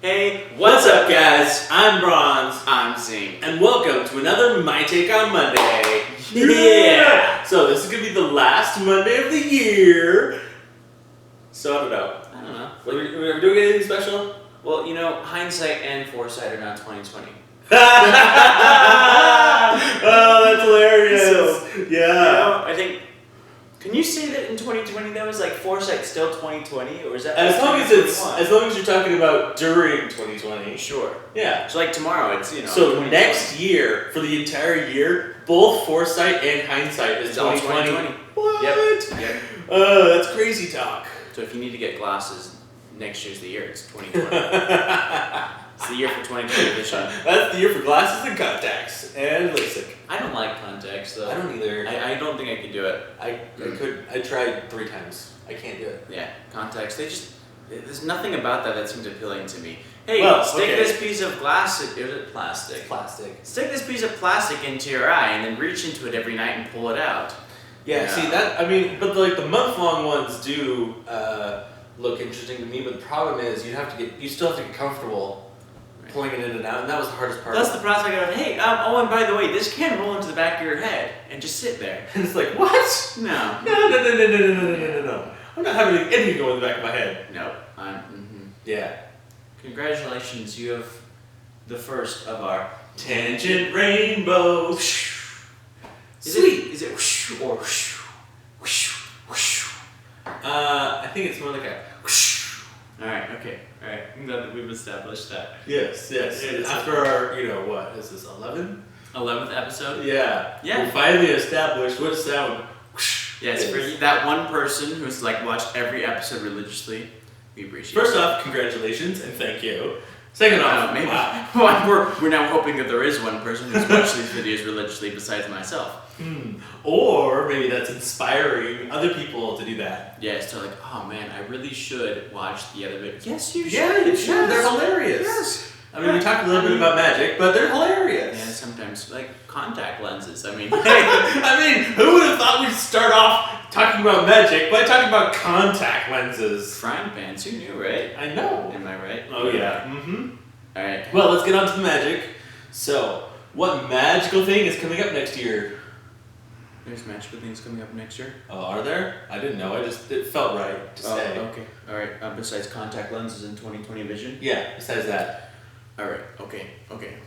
Hey, what's up guys? I'm Bronze. I'm Zink. And welcome to another My Take on Monday. Yeah! So this is going to be the last Monday of the year. So I don't know. Are we doing anything special? Well, you know, hindsight and foresight are not 2020. Oh, that's hilarious. So, yeah. You know, I think, can you say that in 2020 that was like foresight still 2020? Or is that as long as you're talking about during 2020. Sure. Yeah. So like tomorrow it's, you know. So next year, for the entire year, both foresight and hindsight is 2020. What? Yep. That's crazy talk. So if you need to get glasses, next year's the year. It's 2020. It's the year for 2020 vision. That's the year for glasses and contacts and LASIK. I don't like contacts though. I don't either. I don't think I could do it. I could. I tried 3 times. I can't do it. Yeah, contacts. There's nothing about that seems appealing to me. Hey, stick this piece of glass. Is it plastic? It's plastic. Stick this piece of plastic into your eye and then reach into it every night and pull it out. Yeah. See that? I mean, but like the month-long ones do look interesting to me. But the problem is you still have to get comfortable pulling it in and out, and that was the hardest part. That's the prospect of, hey, oh, and by the way, this can roll into the back of your head and just sit there. And it's like, what? No. No. I'm not having anything go in the back of my head. No. Yeah. Congratulations, you have the first of our Tangent Rainbow. Is it whoosh or whoosh? Whoosh, whoosh. I think it's more like a whoosh. Alright. I'm glad that we've established that. Yes. After our, what is this, 11? 11th episode? Yeah. Yeah. We finally established what sound. Yes, for that one person who's like watched every episode religiously, we appreciate it. First off, congratulations and thank you. Second off, maybe. Wow. We're now hoping that there is one person who's watched these videos religiously besides myself. Or maybe that's inspiring other people to do that. Yes, they're like, oh man, I really should watch the other video. Yes, you should. Yeah, you should. They're hilarious. Yes. I mean, we talked a little bit about magic, but they're hilarious. Yeah, sometimes, like contact lenses. I mean, who would have thought we'd start off talking about magic by talking about contact lenses? frying pans, who knew, right? I know. Am I right? Oh, yeah. Alright. Well, let's get on to the magic. So, what magical thing is coming up next year? There's magical things coming up next year? Oh, are there? I didn't know. It felt right to say. Okay. Alright. Besides contact lenses and 20/20 vision? Yeah, besides that. Alright. Okay.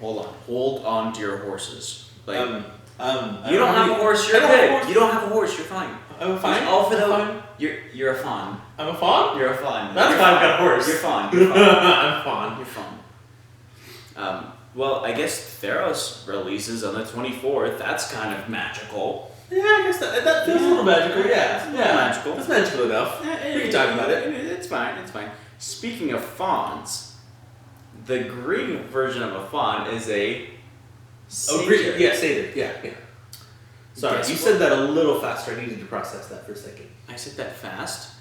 Hold on to your horses. Like, you don't have a horse, you're good. You don't have a horse, you're fine. I'm fine. You're a fawn. I'm a fawn? You're a fawn. That's fine, I've got a horse. You're fawn. I'm fawn. You're fawn. Well, I guess Theros releases on the 24th. That's kind of magical. Yeah, I guess that feels a little magical, yeah. Magical. That's magical enough. We can talk about it. It's fine. Speaking of fawns, the Greek version of a fawn is a satyr. Oh, Greek. Yeah, satyr. Yeah. Sorry, Guess you what? said that a little faster. I needed to process that for a second. I said that fast?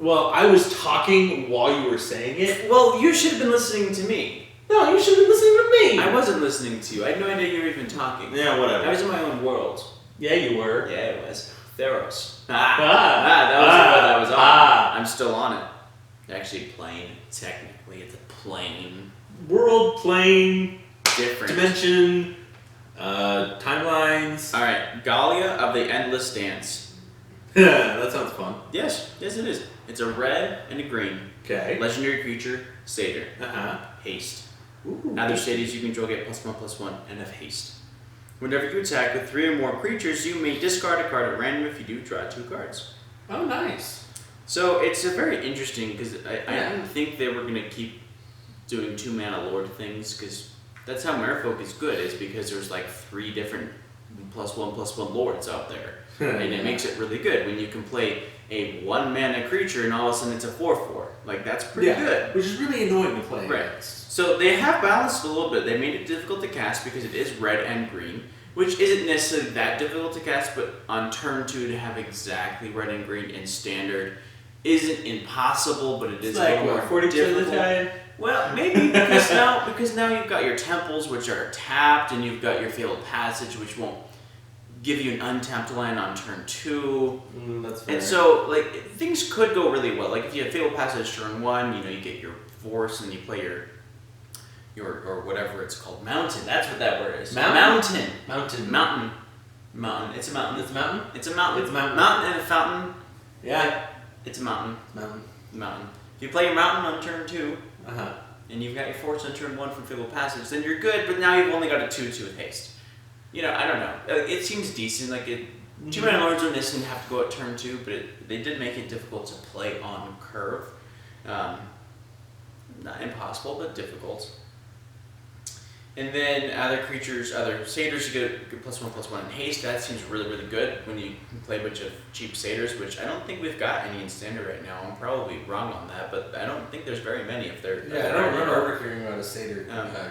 Well, I was talking while you were saying it. Well, you should have been listening to me. No, you should have been listening to me. I wasn't listening to you. I had no idea you were even talking. Yeah, whatever. I was in my own world. Yeah, you were. Yeah, it was. Theros. That was what I was on. I'm still on it. Actually, plane. Technically, it's a plane. World, plane, Different. dimension, timelines. Alright, Gallia of the Endless Dance. That sounds fun. Yes, it is. It's a red and a green. Okay. Legendary creature, satyr. Haste. Ooh. Other satyrs you control get +1/+1 and have haste. Whenever you attack with 3 or more creatures, you may discard a card at random. If you do, draw 2 cards. Oh, nice. So it's a very interesting because I didn't think they were going to keep doing 2-mana lord things because that's how Merfolk is good, is because there's like 3 different +1/+1 lords out there. And it makes it really good when you can play a 1-mana creature and all of a sudden it's a 4/4. Like, that's pretty good. Which is really annoying to play. Right. So they have balanced a little bit. They made it difficult to cast because it is red and green, which isn't necessarily that difficult to cast, but on turn 2 to have exactly red and green in standard isn't impossible, but it is like, a little more 40% difficult. of the time? Well, maybe because now you've got your temples, which are tapped, and you've got your fabled passage, which won't give you an untapped land on turn 2. That's fair. And so, like, things could go really well. Like, if you have fabled passage turn 1, you get your force and you play your or whatever it's called. Mountain. That's what that word is. Mountain. Mountain. It's a mountain. It's a mountain? It's a mountain. It's a mountain. Mountain and a fountain. Yeah. It's a mountain. Mountain. If you play your mountain on turn 2, Uh-huh. and you've got your force on turn 1 from Fabled Passage, then you're good, but now you've only got a 2/2 with haste. You know, I don't know. It seems decent. Like, 2 mana lords on this and have to go at turn 2, but they did make it difficult to play on curve. Not impossible, but difficult. And then other satyrs, you get +1/+1 in haste. That seems really, really good when you play a bunch of cheap satyrs, which I don't think we've got any in standard right now. I'm probably wrong on that, but I don't think there's very many if they're... Yeah, I don't remember ever hearing about a satyr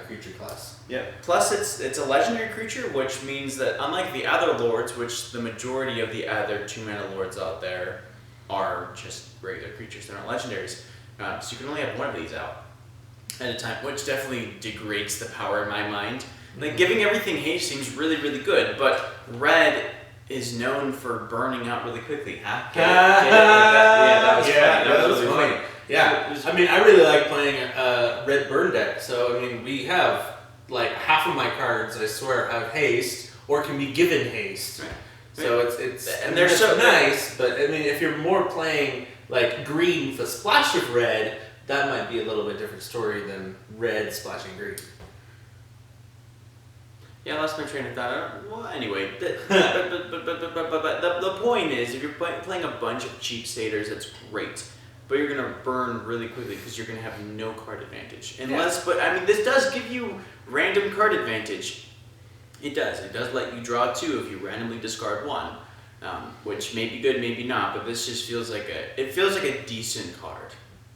creature class. Yeah. Plus, it's a legendary creature, which means that unlike the other lords, which the majority of the other 2 mana lords out there are just regular creatures, they're not legendaries. So you can only have one of these out at a time, which definitely degrades the power in my mind. Like, giving everything haste seems really, really good, but red is known for burning out really quickly. That was funny. That was really funny. Yeah, I mean, I really like playing a red burn deck. So, I mean, we have, like, half of my cards, I swear, have haste, or can be given haste. Right. So they're so nice, but, I mean, if you're more playing, like, green with a splash of red, that might be a little bit different story than red splashing green. Yeah, I lost my train of thought. Well, anyway, but the point is, if you're playing a bunch of cheap satyrs, that's great. But you're gonna burn really quickly because you're gonna have no card advantage. But I mean, this does give you random card advantage. It does. It does let you draw 2 if you randomly discard 1, which may be good, maybe not. But this just feels like a decent card.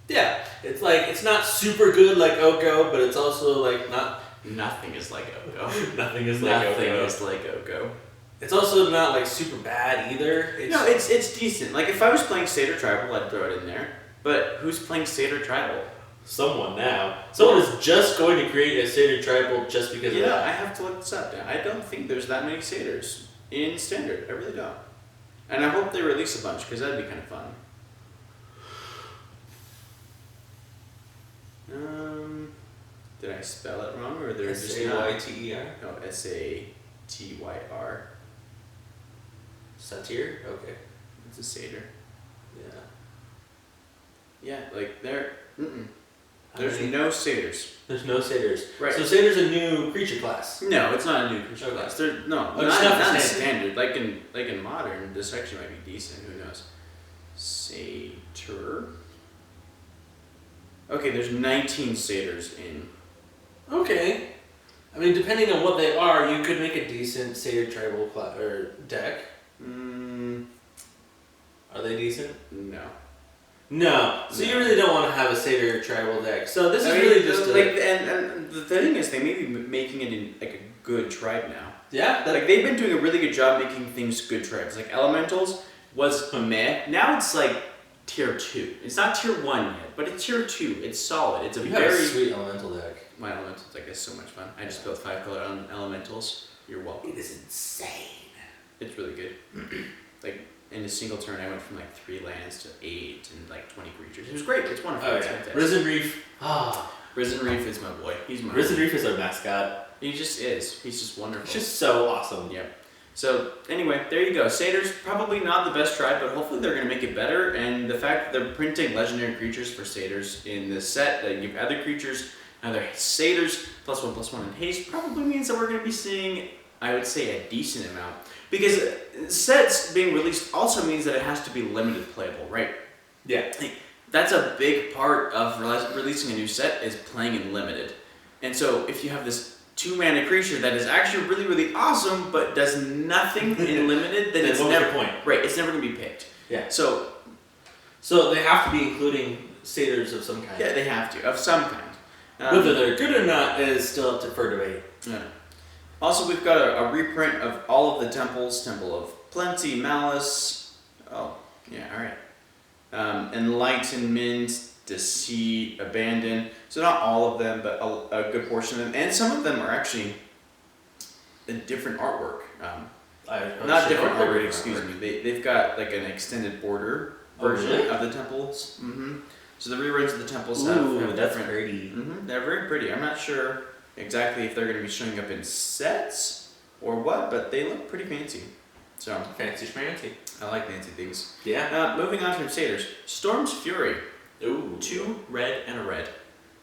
Yeah, it's like, it's not super good like Oko, but it's also like not... Nothing is like Oko. Nothing is like Oko. It's also not like super bad either. It's decent. Like, if I was playing Satyr Tribal, I'd throw it in there. But who's playing Satyr Tribal? Someone now. Someone is just going to create a Satyr Tribal just because of that. Yeah, I have to look this up now. I don't think there's that many Satyrs in Standard. I really don't. And I hope they release a bunch, because that'd be kind of fun. Did I spell it wrong, or they're just S-A-Y-T-E-R? No, S-A-T-Y-R. Satyr? Okay. It's a satyr. Yeah. Yeah, like there's no satyrs. There's no satyrs. Right. So satyr's a new creature class. No, it's not a new creature class. Not in standard. Like in modern, this actually might be decent. Who knows? Satyr. Okay, there's 19 satyrs in. Okay. I mean, depending on what they are, you could make a decent satyr tribal deck. Are they decent? No. No. So you really don't want to have a satyr tribal deck. So this is really just and the thing is, they may be making it in like a good tribe now. Yeah. Like, they've been doing a really good job making things good tribes. Like, Elementals was meh. Now it's like tier 2. It's not tier 1 yet, but it's tier 2. It's solid. It's a you very have a sweet elemental deck. My Elementals deck is so much fun. I just built 5-color Elementals. You're welcome. It is insane. It's really good. Like, in a single turn, I went from like 3 lands to 8 and like 20 creatures. It was great. It's wonderful. Oh, yeah. Risen Reef. Risen Reef is my boy. Risen Reef is our mascot. He just is. He's just wonderful. He's just so awesome. Yeah. So anyway, there you go. Satyrs, probably not the best tribe, but hopefully they're going to make it better. And the fact that they're printing legendary creatures for satyrs in this set that give other creatures either satyrs +1/+1 in haste probably means that we're going to be seeing, I would say, a decent amount. Because sets being released also means that it has to be limited playable, right? Yeah. That's a big part of releasing a new set, is playing in limited. And so if you have this 2-mana creature that is actually really, really awesome, but does nothing in limited, then it's never point. Right, it's never going to be picked. Yeah. So they have to be including satyrs of some kind. Yeah, they have to, of some kind. Whether they're good or not is still up for debate. Yeah. Also, we've got a reprint of all of the temples. Temple of Plenty, Malice. Oh, yeah, alright. Enlightenment, Deceit, Abandon. So not all of them, but a good portion of them. And some of them are actually a different artwork. Not different artwork, excuse me. They've got like an extended border version of the temples. So the reruns of the temples have that's different. pretty. They're very pretty. I'm not sure exactly if they're going to be showing up in sets or what, but they look pretty fancy. So Fancy schmancy. I like fancy things. Yeah. Moving on from Satyrs, Storm's Fury. Ooh. 2 red and a red.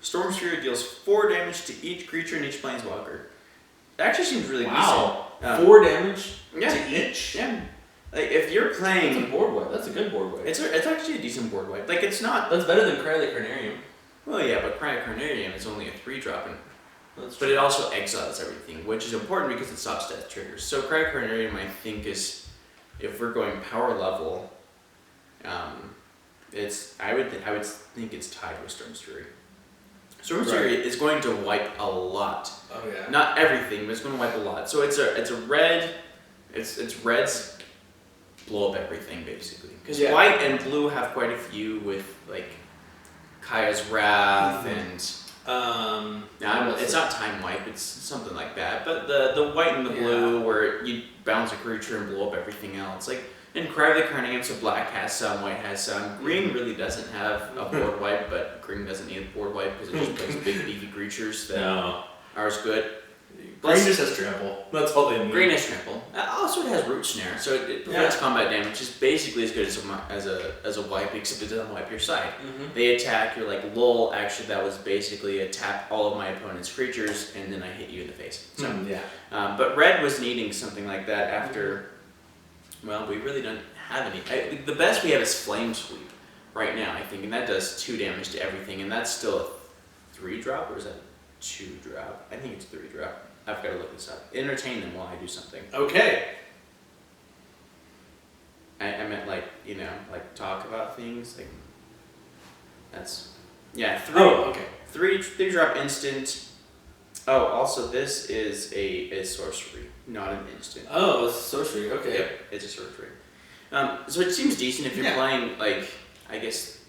Storm's Fury deals 4 damage to each creature and each planeswalker. It actually seems really decent. 4 damage to each? Yeah. Like, if you're playing... That's a board wipe. That's a good board wipe. It's actually a decent board wipe. Like, it's not... That's better than Cry the Carnarium. Well, yeah, but Cryocarnarium is only a 3-drop. That's But it also exiles everything, which is important because it stops death triggers. So Cryocarnarium, I think, is... If we're going power level... I would think it's tied with Storm's Fury. Storm's Fury is going to wipe a lot. Oh yeah. Not everything, but it's going to wipe a lot. So it's a red. It's reds blow up everything basically. Because white and blue have quite a few with like Kaya's Wrath and it's not time wipe. It's something like that. But the white and the blue where you bounce a creature and blow up everything else like. And Cry of the Carnarium, so black has some, white has some. Green really doesn't have a board wipe, but green doesn't need a board wipe because it just plays big beefy creatures that are as good. Green just has trample. That's all they need. Green has trample. Also, it has root snare, so it prevents combat damage. It's basically as good as a wipe, except it doesn't wipe your side. They attack, you're like, lol, actually that was basically a tap all of my opponent's creatures, and then I hit you in the face. So, but red was needing something like that after... Well, we really don't have any. The best we have is Flame Sweep right now, I think, and that does 2 damage to everything, and that's still a 3-drop, or is that a 2-drop? I think it's 3-drop. I've got to look this up. Entertain them while I do something. Okay. I meant like talk about things like. That's 3. Oh, okay. 3-drop instant. Oh, also this is a sorcery, not an instant. Oh, it's a sorcery. Okay. Yep, it's a sorcery. So it seems decent if you're playing, like, I guess...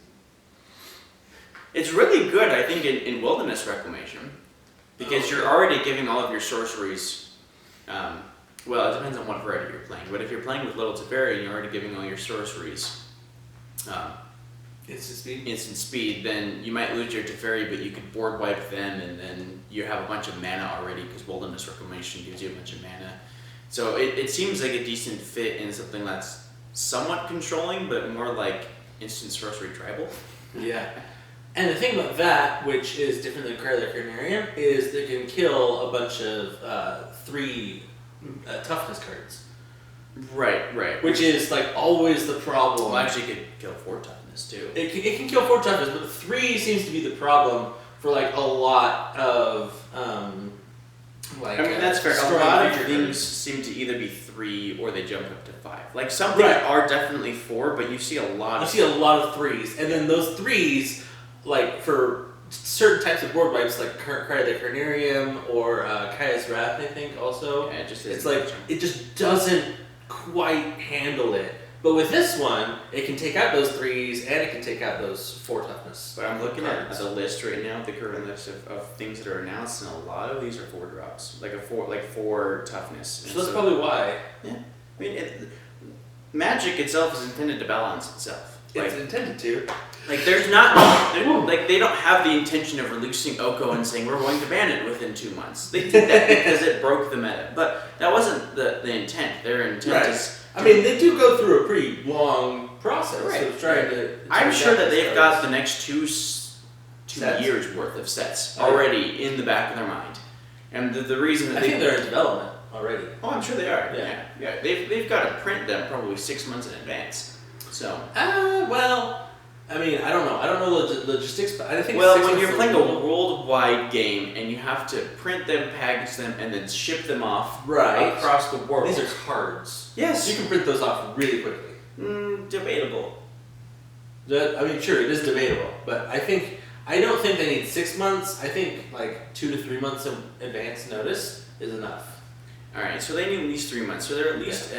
It's really good, I think, in Wilderness Reclamation. Because you're already giving all of your sorceries... well, it depends on what variety you're playing. But if you're playing with Little Teferi and you're already giving all your sorceries... instant speed, then you might lose your Teferi, but you could board wipe them, and then you have a bunch of mana already, because Wilderness Reclamation gives you a bunch of mana. So it seems like a decent fit in something that's somewhat controlling, but more like instant sorcery tribal. Yeah. And the thing about that, which is different than Cry the Carnarium, is they can kill a bunch of 3 toughness cards. Right. Which is like always the problem. Well, actually, it could kill 4 toughness too. It can kill 4 toughness, but 3 seems to be the problem for like a lot of that's fair. A lot of things seem to either be 3 or they jump up to 5. Like some things are definitely 4, but you see a lot. You see a lot of 3s, and then those 3s, like for certain types of board wipes, like Cry the Carnarium or Kaya's Wrath, I think also. Yeah, it's like it just doesn't quite handle it. But with this one, it can take out those 3s and it can take out those 4 toughness. But I'm looking at the list right now, the current list of things that are announced, and a lot of these are 4 drops, like 4 toughness. So that's probably why. Yeah, I mean, Magic itself is intended to balance itself. It's intended to. Like they don't have the intention of releasing Oko and saying we're going to ban it within 2 months. They did that because it broke the meta, but that wasn't the intent. Their intent is. I mean, they do go through a pretty long process of trying to. I'm sure that they've got the next 2 years worth of sets already in the back of their mind, and the reason that I think they're in development already. Oh, I'm sure they are. Yeah. They've got to print them probably 6 months in advance. So. Well. I mean, I don't know. I don't know the logistics, but I think. Well, when you're playing a worldwide game and you have to print them, package them, and then ship them off across the world. These are cards. Yes. You can print those off really quickly. Debatable. I mean, sure, it is debatable, but I don't think they need 6 months. I think like 2 to 3 months of advance notice is enough. All right, so they need at least 3 months. So they're at least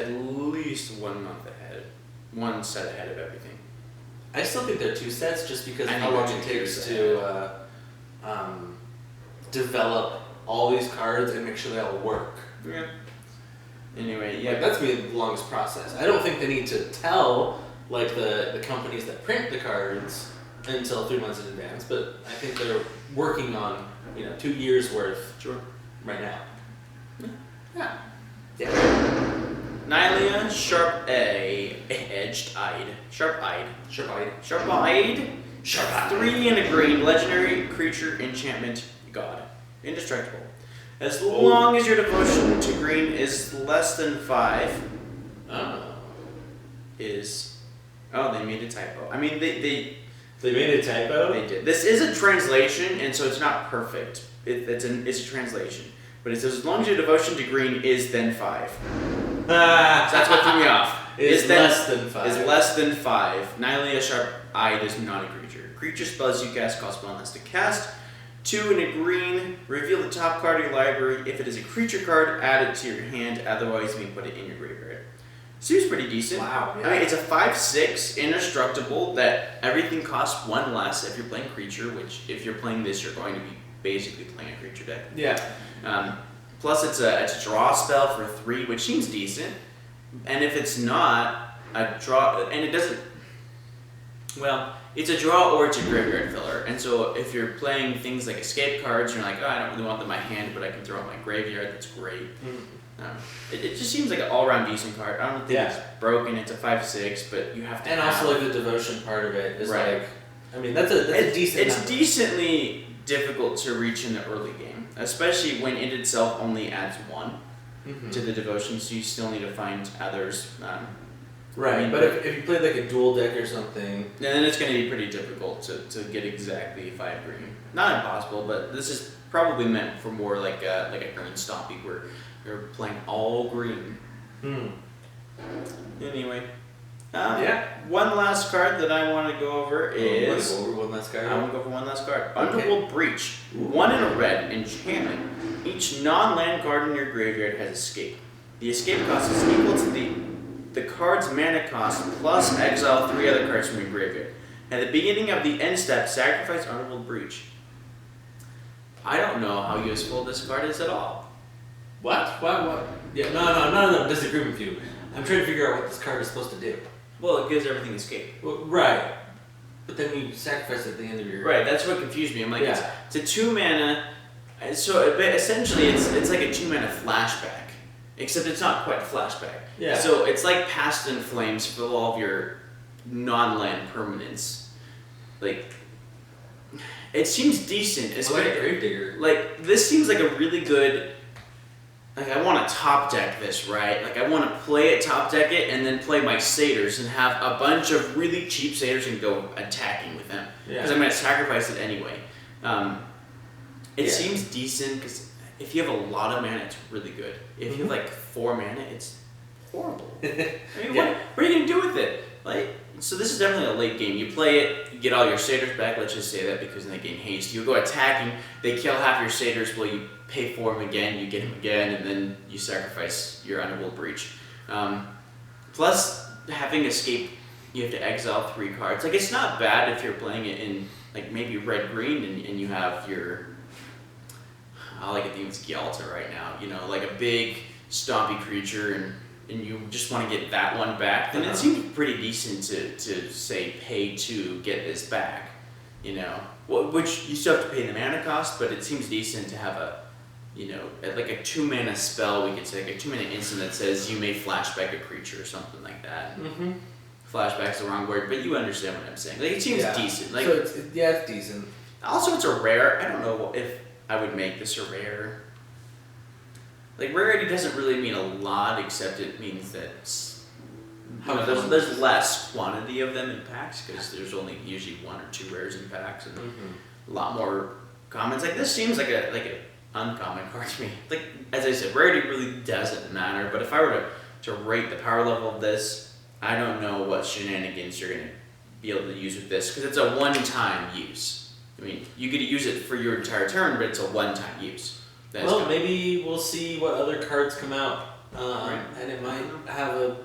1 month ahead, 1 set ahead of everything. I still think they're 2 sets just because of how long it takes to develop all these cards and make sure they all work. Yeah. Anyway, that's the longest process. I don't think they need to tell like the companies that print the cards until 3 months in advance, but I think they're working on 2 years worth right now. Yeah. Yeah. Nylea, Sharp-eyed. Sharp-eyed. 3 and a green, legendary creature, enchantment, god. Indestructible. As long as your devotion to green is less than 5, they made a typo. I mean, they made a typo? They did. This is a translation, and so it's not perfect. It's a translation. But it says, as long as your devotion to green is then 5. So that's what threw me off. Is less than 5. Is less than 5. Nylea Sharp-eyed is not a creature. Creature spells you cast cost 1 less to cast. 2 and a green, reveal the top card of your library. If it is a creature card, add it to your hand. Otherwise, you may put it in your graveyard. Seems pretty decent. Wow. Yeah. I mean, it's a 5/6 indestructible that everything costs 1 less if you're playing creature, which if you're playing this, you're going to be basically playing a creature deck. Yeah. Plus, it's a draw spell for 3, which seems decent. And if it's not a draw, and it doesn't, it's a draw or it's a graveyard filler. And so if you're playing things like escape cards, you're like, I don't really want them in my hand, but I can throw in my graveyard. That's great. It just seems like an all-around decent card. I don't think it's broken. It's a 5/6, but you have to. And also, like the devotion part of it is that's a decent. It's decently difficult to reach in the early game, especially when it itself only adds 1 to the devotion. So you still need to find others. Right, but if you played like a dual deck or something, then it's going to be pretty difficult to get exactly 5 green. Not impossible, but this is probably meant for more like a green stompy where you're playing all green. Anyway, one last card that I want to go over is. I want to go over one last card. I want to go for one last card. Underworld Breach. 1 and a red enchantment. Each non-land card in your graveyard has escape. The escape cost is equal to the card's mana cost plus exile 3 other cards from your graveyard. At the beginning of the end step, sacrifice Underworld Breach. I don't know how useful this card is at all. What? Yeah, no, disagree with you. I'm trying to figure out what this card is supposed to do. Well, it gives everything escape. Well, right. But then you sacrifice it at the end of your... Right, that's what confused me. I'm like, it's a 2 mana, so essentially it's like a 2 mana flashback. Except it's not quite a flashback. Yeah. So it's like Past in Flames for all of your non-land permanents. Like, it seems decent. It's like a Gravedigger. Like, this seems like a really good... Like, I want to top deck this, right? Like, I want to play it, top deck it, and then play my satyrs and have a bunch of really cheap satyrs and go attacking with them. Because I'm going to sacrifice it anyway. It seems decent because if you have a lot of mana, it's really good. If you have like 4 mana, it's horrible. I mean, what are you going to do with it? Like, so this is definitely a late game. You play it, you get all your satyrs back. Let's just say that because then they gain haste. You go attacking, they kill half your satyrs. Well, you pay for them again, you get them again, and then you sacrifice your Underworld Breach. Plus, having escape, you have to exile 3 cards. Like, it's not bad if you're playing it in like maybe red-green and you have your... I think it's Gyalta right now. Like a big stompy creature and you just want to get that one back, then it seems pretty decent to say pay to get this back, which you still have to pay the mana cost, but it seems decent to have a, like a 2 mana spell, we could say like a 2 mana instant that says you may flashback a creature or something like that. Flashback's the wrong word, but you understand what I'm saying. Like, it seems decent. Like, so it's decent. Also, it's a rare. I don't know if I would make this a rare. Like, rarity doesn't really mean a lot, except it means that there's less quantity of them in packs, because there's only usually 1 or 2 rares in packs, and a lot more commons. Like, this seems like a uncommon card to me. Like, as I said, rarity really doesn't matter, but if I were to rate the power level of this, I don't know what shenanigans you're going to be able to use with this, because it's a one-time use. I mean, you could use it for your entire turn, but it's a one-time use. Maybe we'll see what other cards come out, and it might have a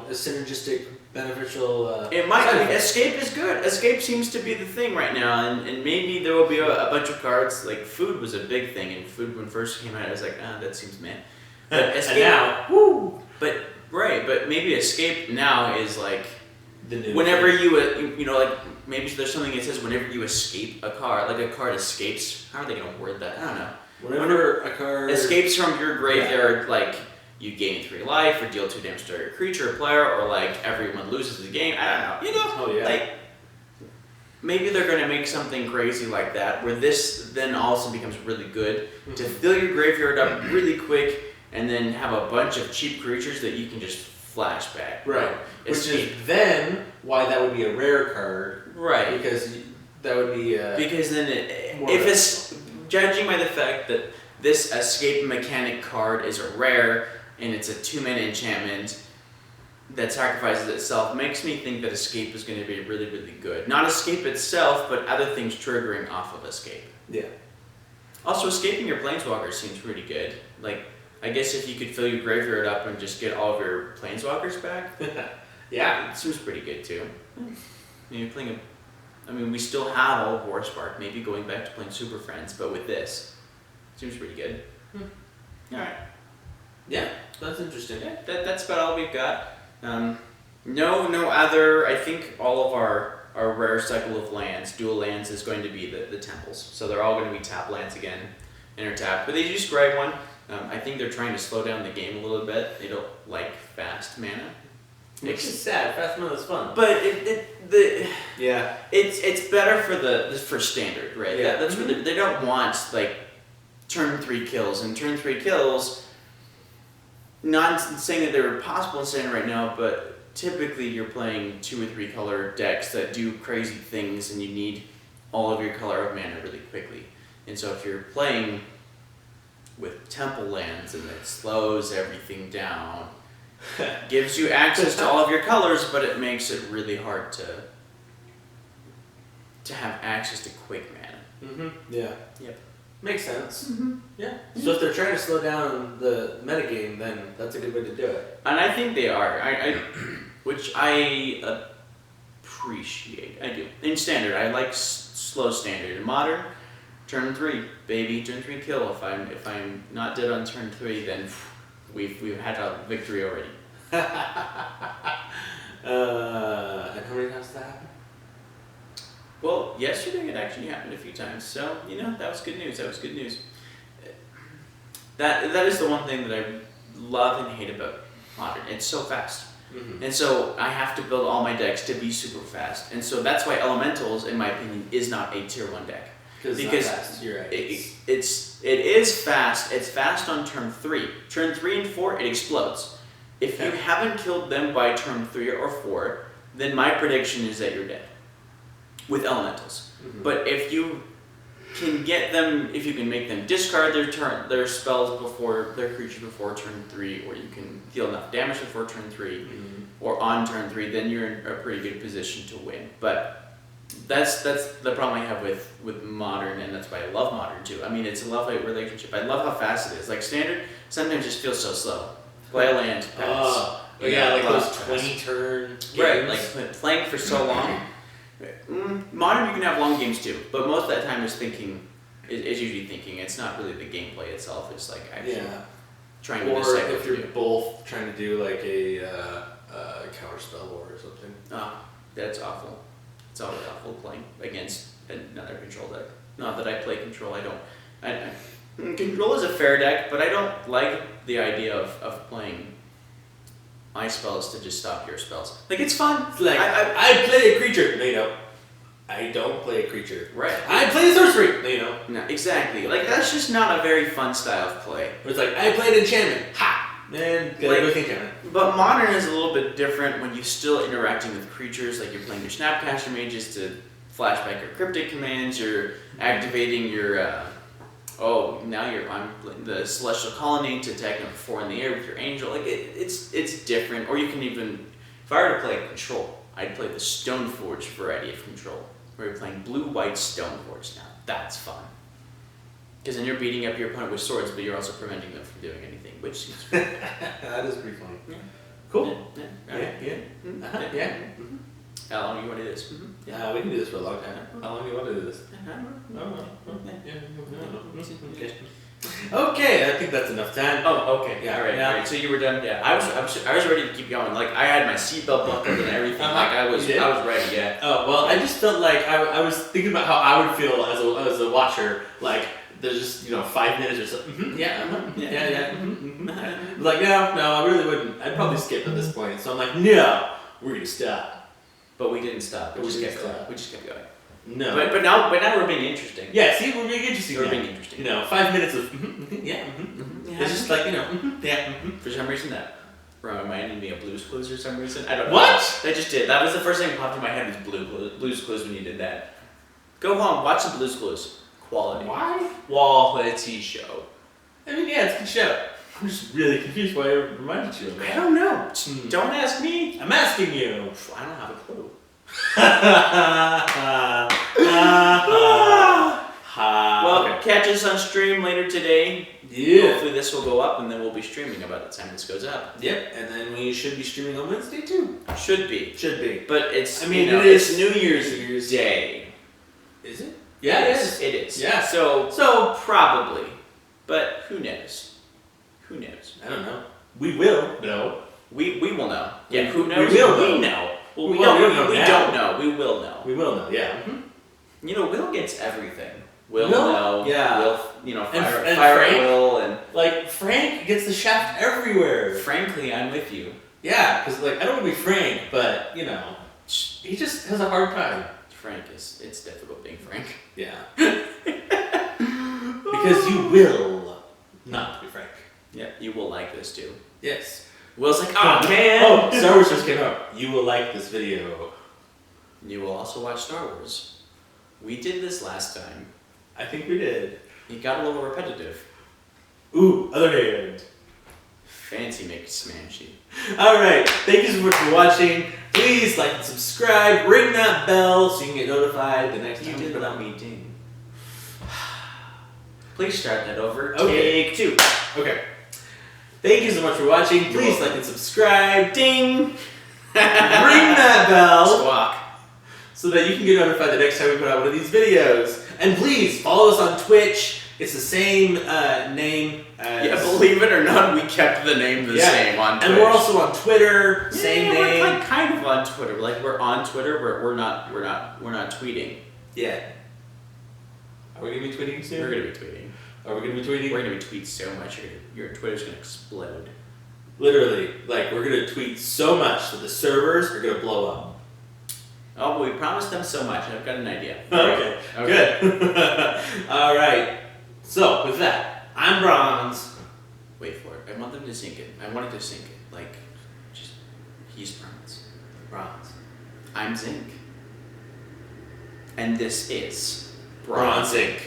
synergistic, beneficial. It might. I mean, escape is good. Escape seems to be the thing right now, and maybe there will be a bunch of cards. Like food was a big thing, and food when it first came out, I was like, that seems meh. But escape and now, woo! But maybe escape now is like whenever you know, like maybe there's something that says whenever you escape a card, like a card escapes. How are they gonna word that? I don't know. Whenever a card escapes from your graveyard, like you gain 3 life or deal 2 damage to your creature or player, or like everyone loses the game. I don't know. You know, oh yeah. like maybe they're gonna make something crazy like that, where this then also becomes really good to fill your graveyard up really quick, and then have a bunch of cheap creatures that you can just flash back. Right. Which is then why that would be a rare card. Right. Because that would be. Because then, if it's judging by the fact that this escape mechanic card is a rare and it's a 2-mana enchantment that sacrifices itself, makes me think that escape is going to be really, really good. Not escape itself, but other things triggering off of escape. Yeah. Also, escaping your planeswalkers seems pretty good. Like, I guess if you could fill your graveyard up and just get all of your planeswalkers back, yeah, it seems pretty good too. You're playing we still have all War Spark, maybe going back to playing Super Friends, but with this, seems pretty good. Alright. Yeah, that's interesting. Yeah, that's about all we've got. No other, I think all of our rare cycle of lands, dual lands, is going to be the temples. So they're all going to be tap lands again, and are tapped. But they just grab one. I think they're trying to slow down the game a little bit. They don't like fast mana. Which is sad. Fast mana is fun. But yeah, it's better for standard, right? Yeah. That's where they don't want like turn 3 kills, and turn 3 kills. Not saying that they're possible in standard right now, but typically you're playing 2 or 3 color decks that do crazy things, and you need all of your color of mana really quickly. And so if you're playing with temple lands and it slows everything down, gives you access to all of your colors, but it makes it really hard to have access to quick mana. Yeah. Yep. Makes sense. Yeah. So if they're trying to slow down the metagame, then that's a good way to do it. And I think they are. Which I appreciate. I do. In standard, I like slow standard. In modern, turn 3, baby, turn 3 kill. If I'm not dead on turn 3, then we've had a victory already. And how many times did that happen? Well, yesterday it actually happened a few times, so that was good news. That is the one thing that I love and hate about modern. It's so fast, and so I have to build all my decks to be super fast, and so that's why Elementals, in my opinion, is not a tier 1 deck. Because you're right. It is fast. It's fast on turn 3. Turn 3 and 4, it explodes. If you haven't killed them by turn 3 or 4, then my prediction is that you're dead. With Elementals. But if you can get them, if you can make them discard their spells before their creatures before turn 3, or you can deal enough damage before turn 3, or on turn 3, then you're in a pretty good position to win. But that's the problem I have with modern, and that's why I love modern too. I mean, it's a love-hate relationship. I love how fast it is. Like standard, sometimes just feels so slow. Play a land, pass. Like those 20 turn games. Right, like playing for so long. Modern, you can have long games too, but most of that time is usually thinking. It's not really the gameplay itself. It's like actually trying to decide if you're both trying to do like a counter spell war or something. That's awful. It's always awful playing against another control deck. Not that I play control. Control is a fair deck, but I don't like the idea of playing my spells to just stop your spells. Like, it's fun. It's like, I play a creature. No, you don't. I don't play a creature. Right. I play a sorcery. No, you don't. No, exactly. Like, that's just not a very fun style of play. It's like, I played enchantment. Ha! Man, gotta go think enchantment. But modern is a little bit different when you're still interacting with creatures. Like, you're playing your Snapcaster Mages to flashback your cryptic commands. You're activating your... I'm the Celestial Colony to attack number 4 in the air with your Angel. Like, it's different. Or you can even, if I were to play Control, I'd play the Stoneforge variety of Control, where you're playing blue-white Stoneforge. Now, that's fun. Because then you're beating up your opponent with swords, but you're also preventing them from doing anything, which seems fun. That is pretty funny. Yeah. Cool. Yeah. How long do you want to do this? We can do this for a long time. How long do you want to do this? I don't know. Okay. Okay, I think that's enough time. Oh, okay. Yeah, All right. yeah. All right. So you were done. Yeah. I was ready to keep going. Like I had my seatbelt buckled and everything. Like I was ready. Yeah. Oh well, I just felt like I was thinking about how I would feel as a watcher. Like there's just 5 minutes or something. Like no, I really wouldn't. I'd probably skip at this point. So I'm like, no, we're gonna stop. But we didn't stop. We We just didn't kept going. stop. We just kept going. No. But now we're being interesting. Yeah, see, we're being interesting. We're now. being interesting. 5 minutes of Yeah. It's just like For some reason that reminded me of Blue's Clues for some reason. I don't know. What? I just did. That was the first thing that popped in my head was Blue's Clues when you did that. Go home, watch some Blue's Clues. Quality. Why? Quality show. I mean, yeah, it's a good show. I'm just really confused why it reminded you of I that. don't know. Don't ask me. I'm asking you. I don't have a clue. Well, catch us on stream later today. Yeah. Hopefully this will go up and then we'll be streaming about the time this goes up. Yep, and then we should be streaming on Wednesday too. Should be. Should be. But it's, I mean, it's New Year's Day. Is it? Yeah, it is. It is. Yeah. So probably. But who knows? Who knows? I don't know. We will know. We will know. Yeah, who knows? We will We know. know. Well, We we don't don't know We now. don't know. We will know. We will know, yeah. Will gets everything. Will Will? know. Yeah. Will, And fire Frank? at Will and... Like, Frank gets the shaft everywhere. Frankly, I'm with you. Yeah, because, I don't want to be Frank, but, he just has a hard time. Frank it's difficult being Frank. Yeah. Because you will not be Frank. Yeah, you will like this too. Yes. Will's like, oh man! Oh, Star Wars just came out. You will like this video. You will also watch Star Wars. We did this last time. I think we did. It got a little repetitive. Ooh, other hand. Fancy McSmanchy. Alright, thank you so much for watching. Please like and subscribe, ring that bell so you can get notified the next You time we did put let out. me ding. Please start that over. Okay. Take 2. Okay. Thank you so much for watching. Please like and subscribe. Ding! Ring that bell Squawk. so that you can get notified the next time we put out one of these videos. And please follow us on Twitch. It's the same name as... Yeah, believe it or not, we kept the name the same on Twitch. And we're also on Twitter, same name. We're kind of on Twitter. Like we're on Twitter, but we're not tweeting. Yeah. Are we gonna be tweeting soon? We're gonna be tweeting. Are we gonna be tweeting? We're gonna be tweeting so much. Your Twitter's gonna explode. Literally, we're gonna tweet so much that the servers are gonna blow up. Oh, we promised them so much. I've got an idea. Okay. Good. All right. So with that, I'm Bronze. Wait for it. I want them to sink it. I want it to sink it. Like, just he's Bronze. Bronze. I'm Zinc. And this is BronZink.